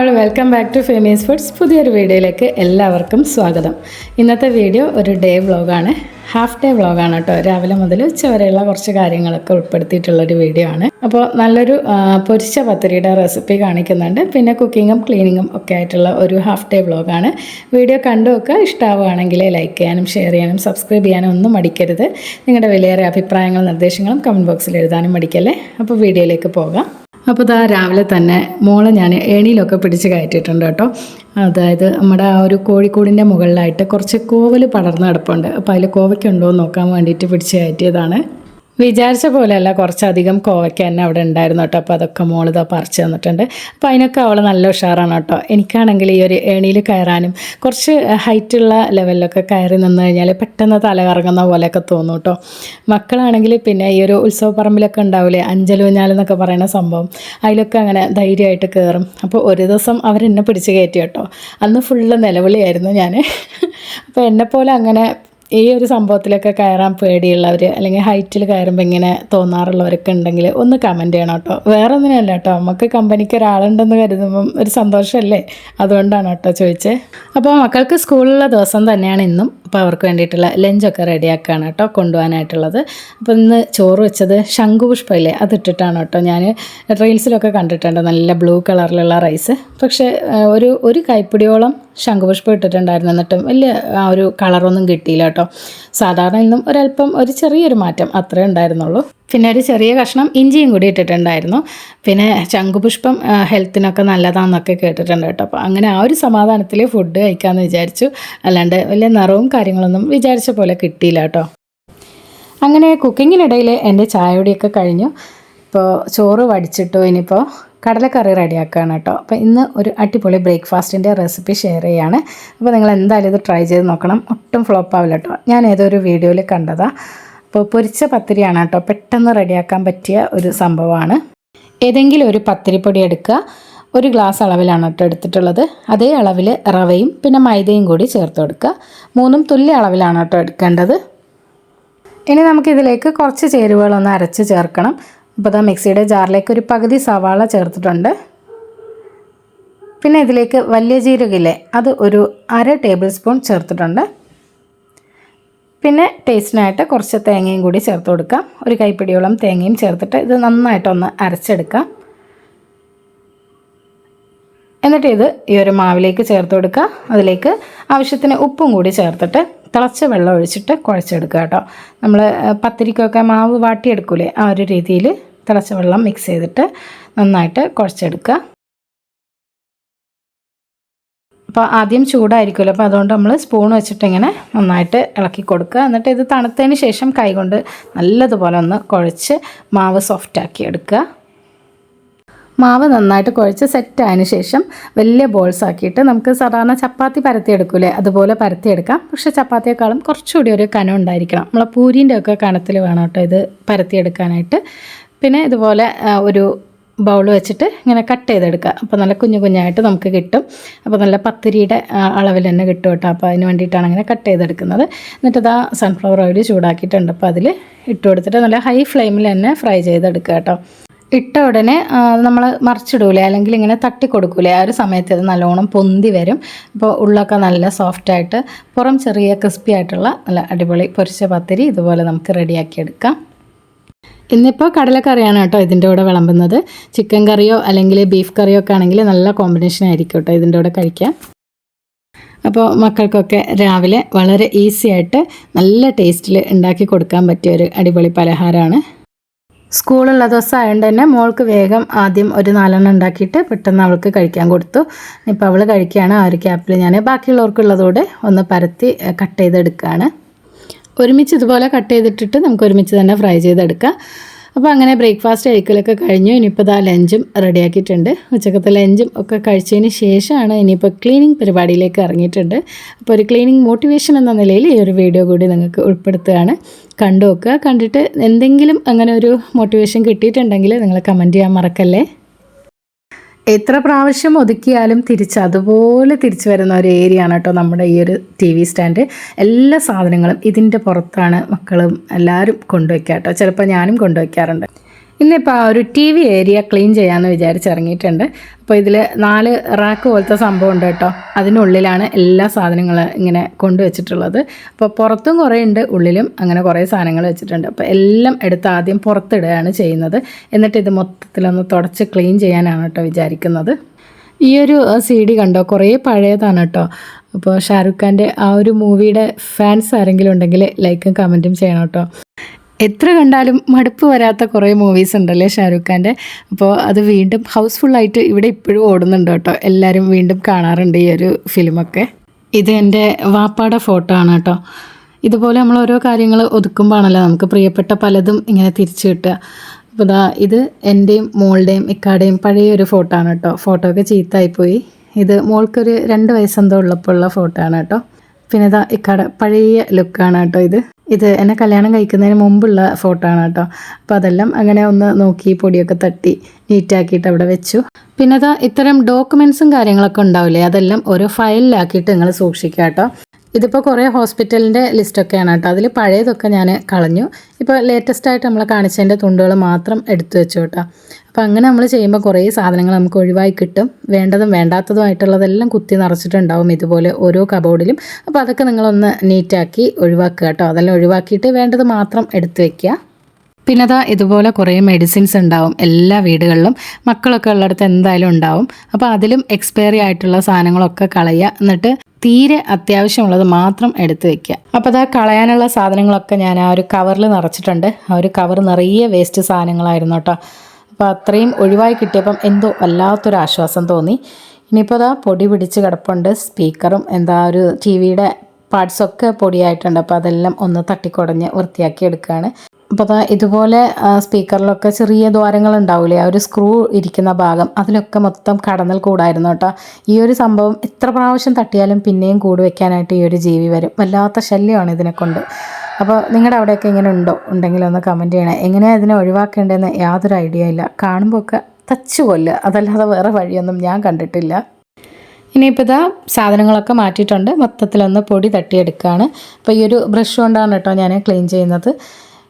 All welcome back to famous foods. പുതിയൊരു വീഡിയോയിലേക്ക് എല്ലാവർക്കും സ്വാഗതം. ഇന്നത്തെ വീഡിയോ ഒരു ഡേ വ്ളോഗാണ്, ഹാഫ് ഡേ വ്ളോഗാണ് കേട്ടോ. രാവിലെ മുതൽ ഉച്ച വരെയുള്ള കുറച്ച് കാര്യങ്ങളൊക്കെ ഉൾപ്പെടുത്തിയിട്ടുള്ളൊരു വീഡിയോ ആണ്. അപ്പോൾ നല്ലൊരു പൊരിച്ച പത്തിരിയുടെ റെസിപ്പി കാണിക്കുന്നുണ്ട്, പിന്നെ കുക്കിങ്ങും ക്ലീനിങ്ങും ഒക്കെ ആയിട്ടുള്ള ഒരു ഹാഫ് ഡേ വ്ളോഗാണ്. വീഡിയോ കണ്ടു വെക്കുക. ഇഷ്ടമാവുകയാണെങ്കിൽ ലൈക്ക് ചെയ്യാനും ഷെയർ ചെയ്യാനും സബ്സ്ക്രൈബ് ചെയ്യാനും ഒന്നും മടിക്കരുത്. നിങ്ങളുടെ വിലയേറെ അഭിപ്രായങ്ങളും നിർദ്ദേശങ്ങളും കമൻറ്റ് ബോക്സിൽ എഴുതാനും മടിക്കല്ലേ. അപ്പോൾ വീഡിയോയിലേക്ക് പോകാം. അപ്പോൾ ഇതാ രാവിലെ തന്നെ മോളെ ഞാൻ ഏണിയിലൊക്കെ പിടിച്ച് കയറ്റിയിട്ടുണ്ട് കേട്ടോ. അതായത് നമ്മുടെ ആ ഒരു കോഴിക്കൂടിൻ്റെ മുകളിലായിട്ട് കുറച്ച് കോവൽ പടർന്ന് കിടപ്പുണ്ട്. അപ്പോൾ അതിൽ കോവയ്ക്കുണ്ടോ എന്ന് നോക്കാൻ വേണ്ടിയിട്ട് പിടിച്ച് കയറ്റിയതാണ്. വിചാരിച്ച പോലെയല്ല, കുറച്ചധികം കോവയ്ക്ക തന്നെ അവിടെ ഉണ്ടായിരുന്നു കേട്ടോ. അപ്പോൾ അതൊക്കെ മോളിതാ പറിച്ച് തന്നിട്ടുണ്ട്. അപ്പോൾ അതിനൊക്കെ അവൾ നല്ല ഉഷാറാണ് കേട്ടോ. എനിക്കാണെങ്കിൽ ഈ ഒരു ഏണിയിൽ കയറാനും കുറച്ച് ഹൈറ്റുള്ള ലെവലിലൊക്കെ കയറി നിന്ന് കഴിഞ്ഞാൽ പെട്ടെന്ന് തല കറങ്ങുന്ന പോലെയൊക്കെ തോന്നും കേട്ടോ. മക്കളാണെങ്കിൽ പിന്നെ ഈ ഒരു ഉത്സവപ്പറമ്പിലൊക്കെ ഉണ്ടാവില്ലേ അഞ്ചലൂഞ്ഞാലെന്നൊക്കെ പറയുന്ന സംഭവം, അതിലൊക്കെ അങ്ങനെ ധൈര്യമായിട്ട് കയറും. അപ്പോൾ ഒരു ദിവസം അവരെന്നെ പിടിച്ച് കയറ്റി കേട്ടോ. അന്ന് ഫുള്ള് നിലവിളിയായിരുന്നു ഞാൻ. അപ്പോൾ എന്നെപ്പോലെ അങ്ങനെ ഈ ഒരു സംഭവത്തിലൊക്കെ കയറാൻ പേടിയുള്ളവർ അല്ലെങ്കിൽ ഹൈറ്റിൽ കയറുമ്പോൾ ഇങ്ങനെ തോന്നാറുള്ളവരൊക്കെ ഉണ്ടെങ്കിൽ ഒന്ന് കമൻറ്റ് ചെയ്യണം കേട്ടോ. വേറെ ഒന്നിനല്ല കേട്ടോ, നമുക്ക് കമ്പനിക്ക് ഒരാളുണ്ടെന്ന് കരുതുമ്പം ഒരു സന്തോഷമല്ലേ, അതുകൊണ്ടാണ് കേട്ടോ ചോദിച്ചത്. അപ്പോൾ മക്കൾക്ക് സ്കൂളിലുള്ള ദിവസം തന്നെയാണ് ഇന്നും. അപ്പോൾ അവർക്ക് വേണ്ടിയിട്ടുള്ള ലഞ്ചൊക്കെ റെഡിയാക്കുകയാണ് കേട്ടോ കൊണ്ടുപോകാനായിട്ടുള്ളത്. അപ്പോൾ ഇന്ന് ചോറ് വെച്ചത് ശംഖുപുഷ്പമില്ലേ അതിട്ടിട്ടാണ് കേട്ടോ. ഞാൻ റീൽസിലൊക്കെ കണ്ടിട്ടുണ്ട് നല്ല ബ്ലൂ കളറിലുള്ള റൈസ്. പക്ഷേ ഒരു കൈപ്പിടിയോളം ശംഖുപുഷ്പം ഇട്ടിട്ടുണ്ടായിരുന്നു, എന്നിട്ടും വലിയ ആ ഒരു കളറൊന്നും കിട്ടിയില്ല കേട്ടോ. സാധാരണ ഇന്നും ഒരു ചെറിയൊരു മാറ്റം അത്രേ ഉണ്ടായിരുന്നുള്ളൂ. പിന്നെ ഒരു ചെറിയ കഷ്ണം ഇഞ്ചിയും കൂടി ഇട്ടിട്ടുണ്ടായിരുന്നു. പിന്നെ ശംഖുപുഷ്പം ഹെൽത്തിനൊക്കെ നല്ലതാണെന്നൊക്കെ കേട്ടിട്ടുണ്ട് കേട്ടോ. അപ്പോൾ അങ്ങനെ ആ ഒരു സമാധാനത്തിൽ ഫുഡ് കഴിക്കാമെന്ന് വിചാരിച്ചു. അല്ലാണ്ട് വലിയ നിറവും കാര്യങ്ങളൊന്നും വിചാരിച്ച പോലെ കിട്ടിയില്ല കേട്ടോ. അങ്ങനെ കുക്കിങ്ങിനിടയിൽ എൻ്റെ ചായയോടെയൊക്കെ കഴിഞ്ഞു. ഇപ്പോൾ ചോറ് വടിച്ചിട്ടു. ഇനിയിപ്പോൾ കടലക്കറി റെഡിയാക്കുകയാണ് കേട്ടോ. അപ്പോൾ ഇന്ന് ഒരു അടിപൊളി ബ്രേക്ക്ഫാസ്റ്റിൻ്റെ റെസിപ്പി ഷെയർ ചെയ്യാണ്. അപ്പോൾ നിങ്ങൾ എന്തായാലും ഇത് ട്രൈ ചെയ്ത് നോക്കണം, ഒട്ടും ഫ്ലോപ്പ് ആവില്ല കേട്ടോ. ഞാൻ ഏതൊരു വീഡിയോയിൽ കണ്ടതാണ്. അപ്പോൾ പൊരിച്ച പത്തിരിയാണ് കേട്ടോ, പെട്ടെന്ന് റെഡിയാക്കാൻ പറ്റിയ ഒരു സംഭവമാണ്. ഏതെങ്കിലും ഒരു പത്തിരിപ്പൊടി എടുക്കുക. ഒരു ഗ്ലാസ് അളവിലാണ് കേട്ടോ എടുത്തിട്ടുള്ളത്. അതേ അളവിൽ റവയും പിന്നെ മൈദയും കൂടി ചേർത്ത് കൊടുക്കുക. മൂന്നും തുല്യ അളവിലാണ് കേട്ടോ എടുക്കേണ്ടത്. ഇനി നമുക്കിതിലേക്ക് കുറച്ച് ചേരുവകളൊന്ന് അരച്ച് ചേർക്കണം. അപ്പോൾ ഇതാ മിക്സിയുടെ ജാറിലേക്ക് ഒരു പകുതി സവാള ചേർത്തിട്ടുണ്ട്. പിന്നെ ഇതിലേക്ക് വലിയ ജീരകമില്ലേ അത് ഒരു 1/2 ടേബിൾ സ്പൂൺ ചേർത്തിട്ടുണ്ട്. പിന്നെ ടേസ്റ്റിനായിട്ട് കുറച്ച് തേങ്ങയും കൂടി ചേർത്ത് കൊടുക്കാം. ഒരു കൈപ്പിടിയോളം തേങ്ങയും ചേർത്തിട്ട് ഇത് നന്നായിട്ടൊന്ന് അരച്ചെടുക്കാം. എന്നിട്ട് ഇത് ഈ ഒരു മാവിലേക്ക് ചേർത്ത് കൊടുക്കുക. അതിലേക്ക് ആവശ്യത്തിന് ഉപ്പും കൂടി ചേർത്തിട്ട് തിളച്ച വെള്ളം ഒഴിച്ചിട്ട് കുഴച്ചെടുക്കുക കേട്ടോ. നമ്മൾ പത്തിരിക്കൊക്കെ മാവ് വാട്ടിയെടുക്കൂലേ ആ ഒരു രീതിയിൽ തിളച്ച വെള്ളം മിക്സ് ചെയ്തിട്ട് നന്നായിട്ട് കുഴച്ചെടുക്കുക. അപ്പോൾ ആദ്യം ചൂടായിരിക്കുമല്ലോ, അപ്പോൾ അതുകൊണ്ട് നമ്മൾ സ്പൂൺ വെച്ചിട്ട് ഇങ്ങനെ നന്നായിട്ട് ഇളക്കി കൊടുക്കുക. എന്നിട്ട് ഇത് തണുത്തതിന് ശേഷം കൈകൊണ്ട് നല്ലതുപോലെ ഒന്ന് കുഴച്ച് മാവ് സോഫ്റ്റാക്കി എടുക്കുക. മാവ് നന്നായിട്ട് കുഴച്ച് സെറ്റായതിന് ശേഷം വലിയ ബോൾസ് ആക്കിയിട്ട് നമുക്ക് സാധാരണ ചപ്പാത്തി പരത്തിയെടുക്കൂലേ അതുപോലെ പരത്തിയെടുക്കാം. പക്ഷേ ചപ്പാത്തിയേക്കാളും കുറച്ചുകൂടി ഒരു കനം ഉണ്ടായിരിക്കണം. നമ്മളെ പൂരീൻ്റെ ഒക്കെ കനത്തിൽ വേണം കേട്ടോ ഇത് പരത്തിയെടുക്കാനായിട്ട്. പിന്നെ ഇതുപോലെ ഒരു ബൗൾ വെച്ചിട്ട് ഇങ്ങനെ കട്ട് ചെയ്തെടുക്കുക. അപ്പോൾ നല്ല കുഞ്ഞു കുഞ്ഞായിട്ട് നമുക്ക് കിട്ടും. അപ്പോൾ നല്ല പത്തിരിയുടെ അളവിൽ തന്നെ കിട്ടും കേട്ടോ. അപ്പോൾ അതിന് വേണ്ടിയിട്ടാണ് അങ്ങനെ കട്ട് ചെയ്തെടുക്കുന്നത്. എന്നിട്ട് ഇതാ സൺഫ്ലവർ ഓയിൽ ചൂടാക്കിയിട്ടുണ്ട്. അപ്പോൾ അതിൽ ഇട്ട് കൊടുത്തിട്ട് നല്ല ഹൈ ഫ്ലെയിമിൽ തന്നെ ഫ്രൈ ചെയ്തെടുക്കുക കേട്ടോ. ഇട്ട ഉടനെ നമ്മൾ മറിച്ചിടൂലേ അല്ലെങ്കിൽ ഇങ്ങനെ തട്ടി കൊടുക്കൂലേ ആ ഒരു സമയത്ത് ഇത് നല്ലോണം പൊന്തി വരും. അപ്പോൾ ഉള്ളൊക്കെ നല്ല സോഫ്റ്റായിട്ട് പുറം ചെറിയ ക്രിസ്പി ആയിട്ടുള്ള നല്ല അടിപൊളി പൊരിച്ച പത്തിരി ഇതുപോലെ നമുക്ക് റെഡിയാക്കി എടുക്കാം. ഇന്നിപ്പോൾ കടലക്കറിയാണ് കേട്ടോ ഇതിൻ്റെ കൂടെ വിളമ്പുന്നത്. ചിക്കൻ കറിയോ അല്ലെങ്കിൽ ബീഫ് കറിയോ ഒക്കെ ആണെങ്കിൽ നല്ല കോമ്പിനേഷൻ ആയിരിക്കും കേട്ടോ ഇതിൻ്റെ കൂടെ കഴിക്കാൻ. അപ്പോൾ മക്കൾക്കൊക്കെ രാവിലെ വളരെ ഈസി ആയിട്ട് നല്ല ടേസ്റ്റിൽ ഉണ്ടാക്കി കൊടുക്കാൻ പറ്റിയ ഒരു അടിപൊളി പലഹാരമാണ്. സ്കൂളുള്ള ദിവസം ആയതുകൊണ്ട് തന്നെ മോൾക്ക് വേഗം ആദ്യം ഒരു 4 എണ്ണം ഉണ്ടാക്കിയിട്ട് പെട്ടെന്ന് അവൾക്ക് കഴിക്കാൻ കൊടുത്തു. ഇപ്പോൾ അവൾ കഴിക്കുകയാണ്. ആ ഒരു ക്യാപ്പിൽ ഞാൻ ബാക്കിയുള്ളവർക്കുള്ളതോടെ ഒന്ന് പരത്തി കട്ട് ചെയ്തെടുക്കുകയാണ്. ഒരുമിച്ച് ഇതുപോലെ കട്ട് ചെയ്തിട്ടിട്ട് നമുക്ക് ഒരുമിച്ച് തന്നെ ഫ്രൈ ചെയ്തെടുക്കാം. അപ്പോൾ അങ്ങനെ ബ്രേക്ക്ഫാസ്റ്റ് കഴിക്കലൊക്കെ കഴിഞ്ഞു. ഇനിയിപ്പോൾ ഇതാ ലഞ്ചും റെഡിയാക്കിയിട്ടുണ്ട്. ഉച്ചക്കത്തെ ലഞ്ചും ഒക്കെ കഴിച്ചതിന് ശേഷമാണ് ഇനിയിപ്പോൾ ക്ലീനിങ് പരിപാടിയിലേക്ക് ഇറങ്ങിയിട്ടുണ്ട്. അപ്പോൾ ഒരു ക്ലീനിങ് മോട്ടിവേഷൻ എന്ന നിലയിൽ ഈ ഒരു വീഡിയോ കൂടി നിങ്ങൾക്ക് ഉൾപ്പെടുത്തുകയാണ്. കണ്ടു നോക്കുക. കണ്ടിട്ട് എന്തെങ്കിലും അങ്ങനെ ഒരു മോട്ടിവേഷൻ കിട്ടിയിട്ടുണ്ടെങ്കിൽ നിങ്ങൾ കമൻറ്റ് ചെയ്യാൻ മറക്കല്ലേ. എത്ര പ്രാവശ്യം ഒതുക്കിയാലും അതുപോലെ തിരിച്ചു വരുന്ന ഒരു ഏരിയ ആണ് കേട്ടോ നമ്മുടെ ഈ ഒരു TV സ്റ്റാൻഡ്. എല്ലാ സാധനങ്ങളും ഇതിൻ്റെ പുറത്താണ് മക്കളും എല്ലാവരും കൊണ്ടുവയ്ക്കുക കേട്ടോ. ചിലപ്പോൾ ഞാനും കൊണ്ടുവയ്ക്കാറുണ്ട്. ഇന്നിപ്പോൾ ആ ഒരു ടി വി ഏരിയ ക്ലീൻ ചെയ്യാമെന്ന് വിചാരിച്ചിറങ്ങിയിട്ടുണ്ട്. അപ്പോൾ ഇതിൽ 4 റാക്ക് പോലത്തെ സംഭവം ഉണ്ട് കേട്ടോ. അതിനുള്ളിലാണ് എല്ലാ സാധനങ്ങളും ഇങ്ങനെ കൊണ്ടുവച്ചിട്ടുള്ളത്. അപ്പോൾ പുറത്തും കുറേ ഉണ്ട്, ഉള്ളിലും അങ്ങനെ കുറേ സാധനങ്ങൾ വെച്ചിട്ടുണ്ട്. അപ്പോൾ എല്ലാം എടുത്ത് ആദ്യം പുറത്തിടുകയാണ് ചെയ്യുന്നത്. എന്നിട്ട് ഇത് മൊത്തത്തിലൊന്ന് തുടച്ച് ക്ലീൻ ചെയ്യാനാണ് കേട്ടോ വിചാരിക്കുന്നത്. ഈ ഒരു CD കണ്ടോ, കുറേ പഴയതാണ് കേട്ടോ. അപ്പോൾ ഷാരൂഖ് ഖാൻ്റെ ആ ഒരു മൂവിയുടെ ഫാൻസ് ആരെങ്കിലും ഉണ്ടെങ്കിൽ ലൈക്കും കമൻറ്റും ചെയ്യണം കേട്ടോ. എത്ര കണ്ടാലും മടുപ്പ് വരാത്ത കുറേ മൂവീസ് ഉണ്ടല്ലേ ഷാരൂഖ് ഖാൻ്റെ. അപ്പോൾ അത് വീണ്ടും ഹൗസ്ഫുള്ളായിട്ട് ഇവിടെ ഇപ്പോഴും ഓടുന്നുണ്ട് കേട്ടോ. എല്ലാവരും വീണ്ടും കാണാറുണ്ട് ഈ ഒരു ഫിലിമൊക്കെ. ഇത് എൻ്റെ വാപ്പാടെ ഫോട്ടോ ആണ് കേട്ടോ. ഇതുപോലെ നമ്മൾ ഓരോ കാര്യങ്ങൾ ഒതുക്കുമ്പോഴാണല്ലോ നമുക്ക് പ്രിയപ്പെട്ട പലതും ഇങ്ങനെ തിരിച്ചു കിട്ടുക. അപ്പോൾ ഇത് എൻ്റെയും മോളുടെയും ഇക്കാടെയും പഴയൊരു ഫോട്ടോ ആണ് കേട്ടോ. ഫോട്ടോ ഒക്കെ ചീത്തയായിപ്പോയി. ഇത് മോൾക്കൊരു 2 വയസ്സെന്തോ ഉള്ളപ്പോൾ ഉള്ള ഫോട്ടോ ആണ് കേട്ടോ. പിന്നെ ഇക്കാടെ പഴയ ലുക്കാണ് കേട്ടോ ഇത് എന്നെ കല്യാണം കഴിക്കുന്നതിന് മുമ്പുള്ള ഫോട്ടോ ആണ് കേട്ടോ. അപ്പോൾ അതെല്ലാം അങ്ങനെ ഒന്ന് നോക്കി പൊടിയൊക്കെ തട്ടി നീറ്റാക്കിയിട്ട് അവിടെ വെച്ചു. പിന്നെ ഇത്തരം ഡോക്യുമെൻറ്റ്സും കാര്യങ്ങളൊക്കെ ഉണ്ടാവില്ലേ, അതെല്ലാം ഓരോ ഫയലിലാക്കിയിട്ട് നിങ്ങൾ സൂക്ഷിക്കുക കേട്ടോ. ഇതിപ്പോൾ കുറേ ഹോസ്പിറ്റലിൻ്റെ ലിസ്റ്റൊക്കെയാണ് കേട്ടോ. അതിൽ പഴയതൊക്കെ ഞാൻ കളഞ്ഞു. ഇപ്പോൾ ലേറ്റസ്റ്റായിട്ട് നമ്മൾ കാണിച്ചതിൻ്റെ തുണ്ടുകൾ മാത്രം എടുത്തു വെച്ചു കേട്ടോ. അപ്പോൾ അങ്ങനെ നമ്മൾ ചെയ്യുമ്പോൾ കുറേ സാധനങ്ങൾ നമുക്ക് ഒഴിവായി കിട്ടും. വേണ്ടതും വേണ്ടാത്തതുമായിട്ടുള്ളതെല്ലാം കുത്തി നിറച്ചിട്ടുണ്ടാവും ഇതുപോലെ ഓരോ കബോർഡിലും. അപ്പോൾ അതൊക്കെ നിങ്ങളൊന്ന് നീറ്റാക്കി ഒഴിവാക്കുക കേട്ടോ. അതെല്ലാം ഒഴിവാക്കിയിട്ട് വേണ്ടത് മാത്രം എടുത്തു വയ്ക്കുക. പിന്നെ ഇതുപോലെ കുറേ മെഡിസിൻസ് ഉണ്ടാവും എല്ലാ വീടുകളിലും. മക്കളൊക്കെ ഉള്ളിടത്ത് എന്തായാലും ഉണ്ടാവും. അപ്പോൾ അതിലും എക്സ്പയറി ആയിട്ടുള്ള സാധനങ്ങളൊക്കെ കളയുക. എന്നിട്ട് തീരെ അത്യാവശ്യമുള്ളത് മാത്രം എടുത്ത് വയ്ക്കുക. അപ്പോൾ കളയാനുള്ള സാധനങ്ങളൊക്കെ ഞാൻ ആ ഒരു കവറിൽ നിറച്ചിട്ടുണ്ട്. ആ ഒരു കവർ നിറയെ വേസ്റ്റ് സാധനങ്ങളായിരുന്നു കേട്ടോ. അപ്പോൾ അത്രയും ഒഴിവായി കിട്ടിയപ്പം എന്തോ വല്ലാത്തൊരു ആശ്വാസം തോന്നി. ഇനിയിപ്പോൾ പൊടി പിടിച്ച് കിടപ്പുണ്ട്. സ്പീക്കറും ഒരു TV-യുടെ പാർട്സൊക്കെ പൊടിയായിട്ടുണ്ട്. അപ്പോൾ അതെല്ലാം ഒന്ന് തട്ടിക്കുടഞ്ഞ് വൃത്തിയാക്കി എടുക്കുകയാണ്. അപ്പോൾ ഇതുപോലെ സ്പീക്കറിലൊക്കെ ചെറിയ ദ്വാരങ്ങൾ ഉണ്ടാവില്ലേ, ആ ഒരു സ്ക്രൂ ഇരിക്കുന്ന ഭാഗം, അതിലൊക്കെ മൊത്തം കടന്നൽ കൂടായിരുന്നു കേട്ടോ. ഈ ഒരു സംഭവം എത്ര പ്രാവശ്യം തട്ടിയാലും പിന്നെയും കൂട് വെക്കാനായിട്ട് ഈ ഒരു ജീവി വരും. വല്ലാത്ത ശല്യമാണ് ഇതിനെക്കൊണ്ട്. അപ്പോൾ നിങ്ങളുടെ അവിടെയൊക്കെ ഇങ്ങനെ ഉണ്ടെങ്കിലൊന്ന് കമൻറ്റ് ചെയ്യണേ. എങ്ങനെയാണ് ഇതിനെ ഒഴിവാക്കേണ്ടതെന്ന് യാതൊരു ഐഡിയ ഇല്ല. കാണുമ്പോൾ ഒക്കെ തച്ചു കൊല്ലുക, അതല്ലാതെ വേറെ വഴിയൊന്നും ഞാൻ കണ്ടിട്ടില്ല. ഇനിയിപ്പോൾ സാധനങ്ങളൊക്കെ മാറ്റിയിട്ടുണ്ട്. മൊത്തത്തിലൊന്ന് പൊടി തട്ടിയെടുക്കുകയാണ്. അപ്പോൾ ഈ ഒരു ബ്രഷ് കൊണ്ടാണ് കേട്ടോ ഞാൻ ക്ലീൻ ചെയ്യുന്നത്.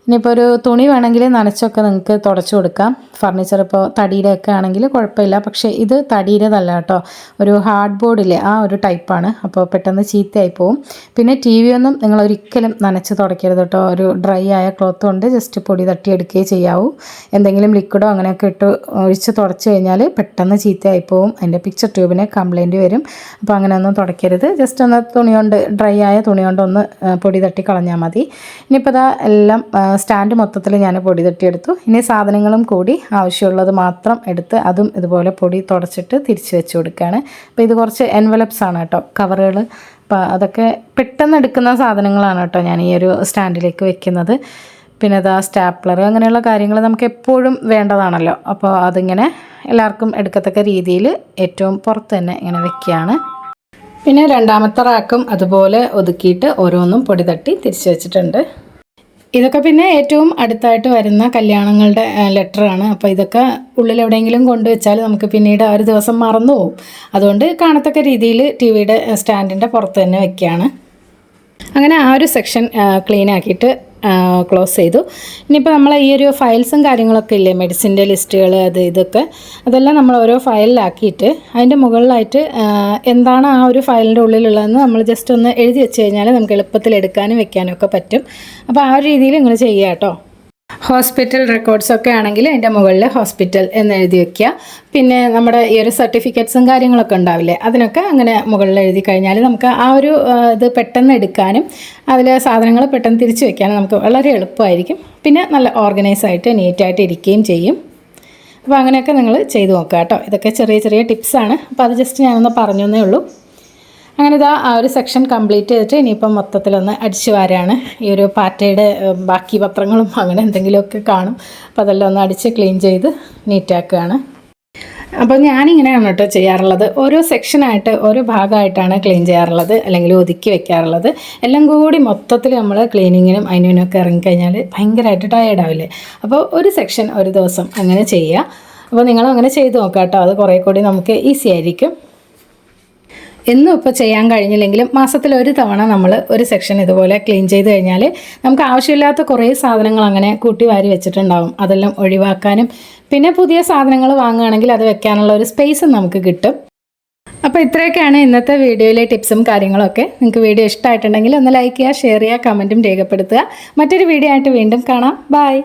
ഇനിയിപ്പോൾ ഒരു തുണി വേണമെങ്കിൽ നനച്ചൊക്കെ നിങ്ങൾക്ക് തുടച്ചു കൊടുക്കാം. ഫർണിച്ചർ ഇപ്പോൾ തടിയുടെയൊക്കെ ആണെങ്കിൽ കുഴപ്പമില്ല. പക്ഷേ ഇത് തടിയുടേതല്ല കേട്ടോ, ഒരു ഹാർഡ് ബോർഡില്ലേ ആ ഒരു ടൈപ്പാണ്. അപ്പോൾ പെട്ടെന്ന് ചീത്തയായി പോവും. പിന്നെ TV ഒന്നും നിങ്ങൾ ഒരിക്കലും നനച്ച് തുടയ്ക്കരുത് കേട്ടോ. ഒരു ഡ്രൈ ആയ ക്ലോത്ത് കൊണ്ട് ജസ്റ്റ് പൊടി തട്ടിയെടുക്കുകയേ ചെയ്യാവൂ. എന്തെങ്കിലും ലിക്വിഡോ അങ്ങനെയൊക്കെ ഇട്ട് ഒഴിച്ച് തുടച്ച് കഴിഞ്ഞാൽ പെട്ടെന്ന് ചീത്തയായി പോവും. അതിൻ്റെ പിക്ചർ ട്യൂബിന് കംപ്ലയിൻറ്റ് വരും. അപ്പോൾ അങ്ങനെയൊന്നും തുടയ്ക്കരുത്. ജസ്റ്റ് ഒന്ന് തുണി കൊണ്ട്, ഡ്രൈ ആയ തുണി കൊണ്ടൊന്ന് പൊടി തട്ടി കളഞ്ഞാൽ മതി. ഇനിയിപ്പോൾ എല്ലാം സ്റ്റാൻഡ് മൊത്തത്തിൽ ഞാൻ പൊടി തട്ടിയെടുത്തു. ഇനി സാധനങ്ങളും കൂടി ആവശ്യമുള്ളത് മാത്രം എടുത്ത് അതും ഇതുപോലെ പൊടി തുടച്ചിട്ട് തിരിച്ച് വെച്ച് കൊടുക്കുകയാണ്. അപ്പോൾ ഇത് കുറച്ച് എൻവലപ്സ് ആണ് കേട്ടോ, കവറുകൾ. അപ്പോൾ അതൊക്കെ പെട്ടെന്ന് എടുക്കുന്ന സാധനങ്ങളാണ് കേട്ടോ ഞാൻ ഈ ഒരു സ്റ്റാൻഡിലേക്ക് വെക്കുന്നത്. പിന്നെ സ്റ്റാപ്ലർ, അങ്ങനെയുള്ള കാര്യങ്ങൾ നമുക്ക് എപ്പോഴും വേണ്ടതാണല്ലോ. അപ്പോൾ അതിങ്ങനെ എല്ലാവർക്കും എടുക്കത്തക്ക രീതിയിൽ ഏറ്റവും പുറത്ത് തന്നെ ഇങ്ങനെ വെക്കുകയാണ്. പിന്നെ രണ്ടാമത്തെ റാക്കും അതുപോലെ ഒതുക്കിയിട്ട് ഓരോന്നും പൊടി തട്ടി തിരിച്ച് വെച്ചിട്ടുണ്ട്. ഇതൊക്കെ പിന്നെ ഏറ്റവും അടുത്തായിട്ട് വരുന്ന കല്യാണങ്ങളുടെ ലെറ്ററാണ്. അപ്പോൾ ഇതൊക്കെ ഉള്ളിൽ എവിടെയെങ്കിലും കൊണ്ടുവച്ചാൽ നമുക്ക് പിന്നീട് ആ ഒരു ദിവസം മറന്നു പോകും. അതുകൊണ്ട് കാണത്തക്ക രീതിയിൽ TV-യുടെ സ്റ്റാൻഡിൻ്റെ പുറത്ത് തന്നെ വയ്ക്കുകയാണ്. അങ്ങനെ ആ ഒരു സെക്ഷൻ ക്ലീൻ ആക്കിയിട്ട് ക്ലോസ് ചെയ്തു. ഇനിയിപ്പോൾ നമ്മൾ ഈ ഒരു ഫയൽസും കാര്യങ്ങളൊക്കെ ഇല്ലേ, മെഡിസിൻ്റെ ലിസ്റ്റുകൾ, ഇതൊക്കെ അതെല്ലാം നമ്മൾ ഓരോ ഫയലിലാക്കിയിട്ട് അതിൻ്റെ മുകളിലായിട്ട് എന്താണ് ആ ഒരു ഫയലിൻ്റെ ഉള്ളിലുള്ളതെന്ന് നമ്മൾ ജസ്റ്റ് ഒന്ന് എഴുതി വെച്ച് കഴിഞ്ഞാൽ നമുക്ക് എളുപ്പത്തിൽ എടുക്കാനും വെക്കാനും ഒക്കെ പറ്റും. അപ്പോൾ ആ ഒരു രീതിയിൽ നിങ്ങൾ ചെയ്യുക കേട്ടോ. ഹോസ്പിറ്റൽ റെക്കോർഡ്സൊക്കെ ആണെങ്കിൽ അതിൻ്റെ മുകളിൽ ഹോസ്പിറ്റൽ എന്ന് എഴുതി വയ്ക്കുക. പിന്നെ നമ്മുടെ ഈ ഒരു സർട്ടിഫിക്കറ്റ്സും കാര്യങ്ങളൊക്കെ ഉണ്ടാവില്ലേ, അതിനൊക്കെ അങ്ങനെ മുകളിൽ എഴുതി കഴിഞ്ഞാൽ നമുക്ക് ആ ഒരു ഇത് പെട്ടെന്ന് എടുക്കാനും അതിൽ സാധനങ്ങൾ പെട്ടെന്ന് തിരിച്ച് വയ്ക്കാനും നമുക്ക് വളരെ എളുപ്പമായിരിക്കും. പിന്നെ നല്ല ഓർഗനൈസായിട്ട് നീറ്റായിട്ട് ഇരിക്കുകയും ചെയ്യും. അപ്പോൾ അങ്ങനെയൊക്കെ നിങ്ങൾ ചെയ്ത് നോക്കുക കേട്ടോ. ഇതൊക്കെ ചെറിയ ചെറിയ ടിപ്സാണ്. അപ്പോൾ അത് ജസ്റ്റ് ഞാനൊന്ന് പറഞ്ഞേ ഉള്ളൂ. അങ്ങനെ ആ ഒരു സെക്ഷൻ കംപ്ലീറ്റ് ചെയ്തിട്ട് ഇനിയിപ്പം മൊത്തത്തിലൊന്ന് അടിച്ചു വാരാണ്. ഈ ഒരു പാറ്റയുടെ ബാക്കി പത്രങ്ങളും അങ്ങനെ എന്തെങ്കിലുമൊക്കെ കാണും. അപ്പോൾ അതെല്ലാം ഒന്ന് അടിച്ച് ക്ലീൻ ചെയ്ത് നീറ്റാക്കുകയാണ്. അപ്പോൾ ഞാനിങ്ങനെയാണ് കേട്ടോ ചെയ്യാറുള്ളത്. ഓരോ സെക്ഷനായിട്ട് ഓരോ ഭാഗമായിട്ടാണ് ക്ലീൻ ചെയ്യാറുള്ളത്, അല്ലെങ്കിൽ ഒതുക്കി വെക്കാറുള്ളത്. എല്ലാം കൂടി മൊത്തത്തിൽ നമ്മൾ ക്ലീനിങ്ങിനും അതിനൊക്കെ ഇറങ്ങിക്കഴിഞ്ഞാൽ ഭയങ്കരമായിട്ട് ടയേർഡാവില്ലേ. അപ്പോൾ ഒരു സെക്ഷൻ ഒരു ദിവസം അങ്ങനെ ചെയ്യുക. അപ്പോൾ നിങ്ങളും അങ്ങനെ ചെയ്ത് നോക്കാം കേട്ടോ. അത് കുറേ കൂടി നമുക്ക് ഈസി ആയിരിക്കും. എന്നും ഇപ്പോൾ ചെയ്യാൻ കഴിഞ്ഞില്ലെങ്കിലും മാസത്തിൽ ഒരു തവണ നമ്മൾ ഒരു സെക്ഷൻ ഇതുപോലെ ക്ലീൻ ചെയ്ത് കഴിഞ്ഞാൽ നമുക്ക് ആവശ്യമില്ലാത്ത കുറേ സാധനങ്ങൾ അങ്ങനെ കൂട്ടി വാരി വെച്ചിട്ടുണ്ടാവും. അതെല്ലാം ഒഴിവാക്കാനും പിന്നെ പുതിയ സാധനങ്ങൾ വാങ്ങുകയാണെങ്കിൽ അത് വെക്കാനുള്ള ഒരു സ്പേസും നമുക്ക് കിട്ടും. അപ്പോൾ ഇത്രയൊക്കെയാണ് ഇന്നത്തെ വീഡിയോയിലെ ടിപ്സും കാര്യങ്ങളൊക്കെ. നിങ്ങൾക്ക് വീഡിയോ ഇഷ്ടമായിട്ടുണ്ടെങ്കിൽ ഒന്ന് ലൈക്ക് ചെയ്യുക, ഷെയർ ചെയ്യുക, കമൻറ്റും രേഖപ്പെടുത്തുക. മറ്റൊരു വീഡിയോ ആയിട്ട് വീണ്ടും കാണാം. ബൈ.